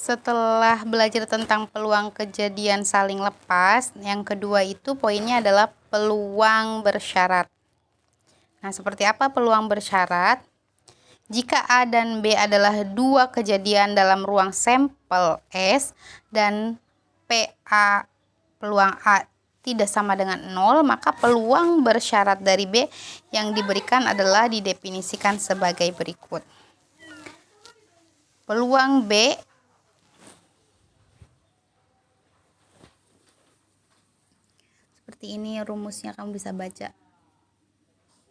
Setelah belajar tentang peluang kejadian saling lepas, yang kedua itu poinnya adalah peluang bersyarat. Nah, seperti apa peluang bersyarat? Jika A dan B adalah dua kejadian dalam ruang sampel S dan PA peluang A tidak sama dengan 0, maka peluang bersyarat dari B yang diberikan adalah didefinisikan sebagai berikut. Peluang B seperti ini rumusnya, kamu bisa baca.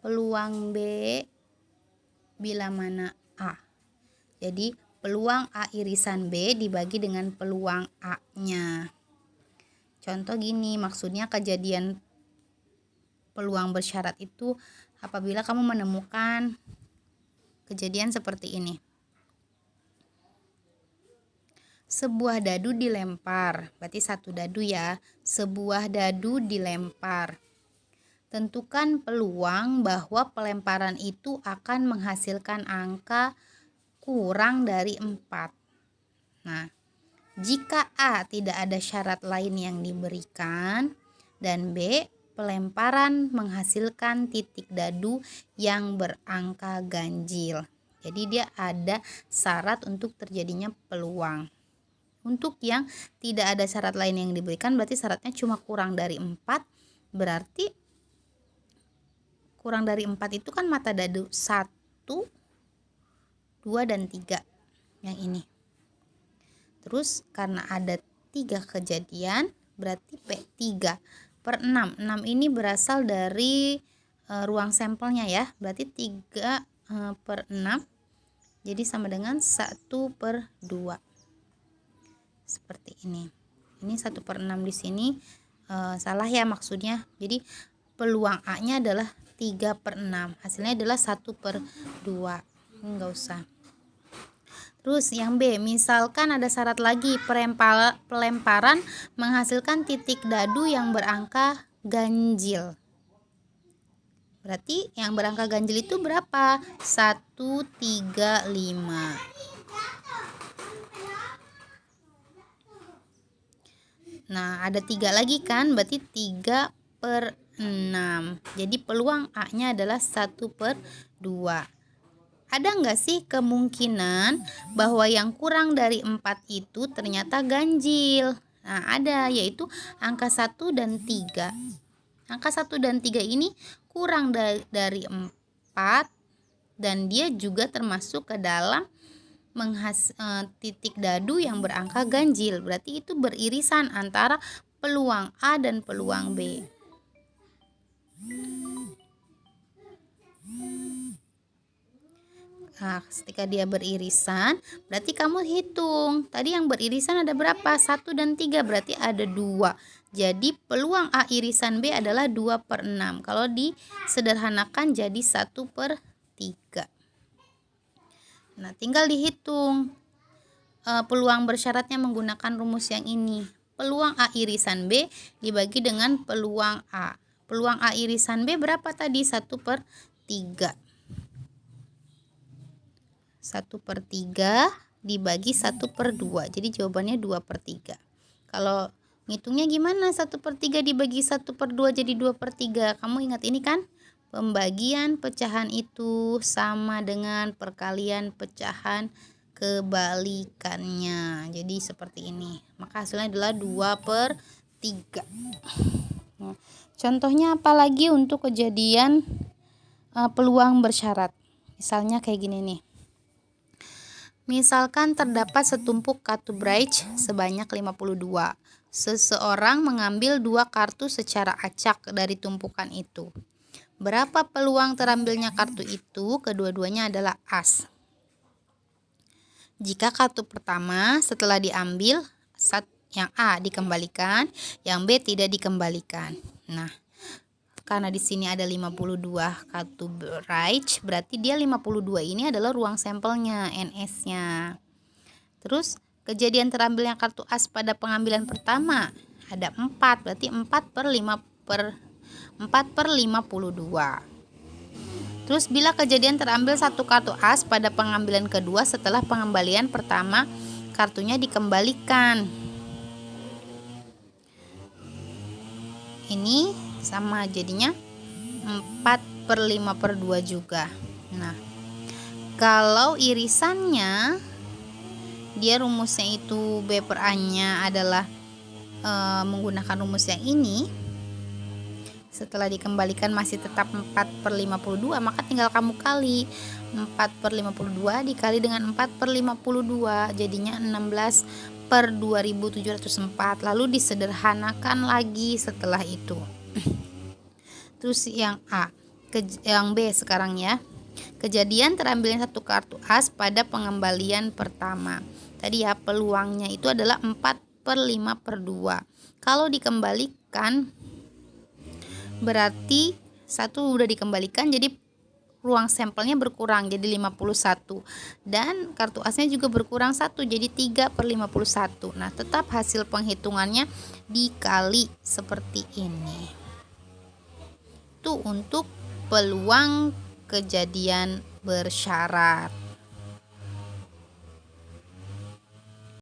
Peluang B bila mana A. Jadi peluang A irisan B dibagi dengan peluang A-nya. Contoh gini, maksudnya kejadian peluang bersyarat itu apabila kamu menemukan kejadian seperti ini. Sebuah dadu dilempar, berarti satu dadu ya. Sebuah dadu dilempar. Tentukan peluang bahwa pelemparan itu akan menghasilkan angka kurang dari 4. Nah, jika A tidak ada syarat lain yang diberikan dan B pelemparan menghasilkan titik dadu yang berangka ganjil. Jadi dia ada syarat untuk terjadinya peluang. Untuk yang tidak ada syarat lain yang diberikan berarti syaratnya cuma kurang dari 4, berarti kurang dari 4 itu kan mata dadu 1, 2, dan 3 yang ini. Terus karena ada 3 kejadian berarti P3 per 6. 6 ini berasal dari ruang sampelnya ya, berarti 3 per 6 jadi sama dengan 1 per 2 seperti ini. Ini 1 per 6 di sini salah ya maksudnya, jadi peluang A nya adalah 3 per 6, hasilnya adalah 1 per 2. Ini enggak usah. Terus yang B, misalkan ada syarat lagi, pelemparan menghasilkan titik dadu yang berangka ganjil. Berarti yang berangka ganjil itu berapa? 1, 3, 5. Nah, ada 3 lagi kan, berarti 3 per 6. Jadi peluang A-nya adalah 1 per 2. Ada nggak sih kemungkinan bahwa yang kurang dari 4 itu ternyata ganjil? Nah, ada, yaitu angka 1 dan 3. Angka 1 dan 3 ini kurang dari 4 dan dia juga termasuk ke dalam titik dadu yang berangka ganjil. Berarti itu beririsan antara peluang A dan peluang B. Nah, ketika dia beririsan, berarti kamu hitung. Tadi yang beririsan ada berapa? 1 dan 3, berarti ada 2. Jadi peluang A irisan B adalah 2 per 6. Kalau disederhanakan jadi 1 per 3. Nah, tinggal dihitung peluang bersyaratnya menggunakan rumus yang ini. Peluang A irisan B dibagi dengan peluang A. Peluang A irisan B berapa tadi? 1 per 3. 1 per 3 dibagi 1 per 2. Jadi jawabannya 2 per 3. Kalau ngitungnya gimana? 1 per 3 dibagi 1 per 2 jadi 2 per 3. Kamu ingat ini kan? Pembagian pecahan itu sama dengan perkalian pecahan kebalikannya. Jadi seperti ini. Maka hasilnya adalah 2 per 3. Nah, contohnya apalagi untuk kejadian peluang bersyarat? Misalnya kayak gini nih. Misalkan terdapat setumpuk kartu bridge sebanyak 52. Seseorang mengambil 2 kartu secara acak dari tumpukan itu. Berapa peluang terambilnya kartu itu? Kedua-duanya adalah as. Jika kartu pertama setelah diambil, yang A dikembalikan, yang B tidak dikembalikan. Nah, karena di sini ada 52 kartu bridge, berarti dia 52 ini adalah ruang sampelnya, NS-nya. Terus kejadian terambilnya kartu as pada pengambilan pertama ada 4, berarti 4 per 52. Terus bila kejadian terambil satu kartu as pada pengambilan kedua setelah pengembalian pertama kartunya dikembalikan. Ini sama jadinya 4/5/2 juga. Nah, kalau irisannya dia rumusnya itu B per A nya adalah menggunakan rumus yang ini, setelah dikembalikan masih tetap 4/52, maka tinggal kamu kali 4/52 dikali dengan 4/52, jadinya 16/2704. Lalu disederhanakan lagi setelah itu. Terus yang A, yang B sekarang ya. Kejadian terambilnya satu kartu as pada pengembalian pertama. Tadi ya, peluangnya itu adalah 4/5/2. Kalau dikembalikan berarti satu udah dikembalikan, jadi ruang sampelnya berkurang jadi 51, dan kartu asnya juga berkurang 1 jadi 3/51. Nah, tetap hasil penghitungannya dikali seperti ini. Itu untuk peluang kejadian bersyarat.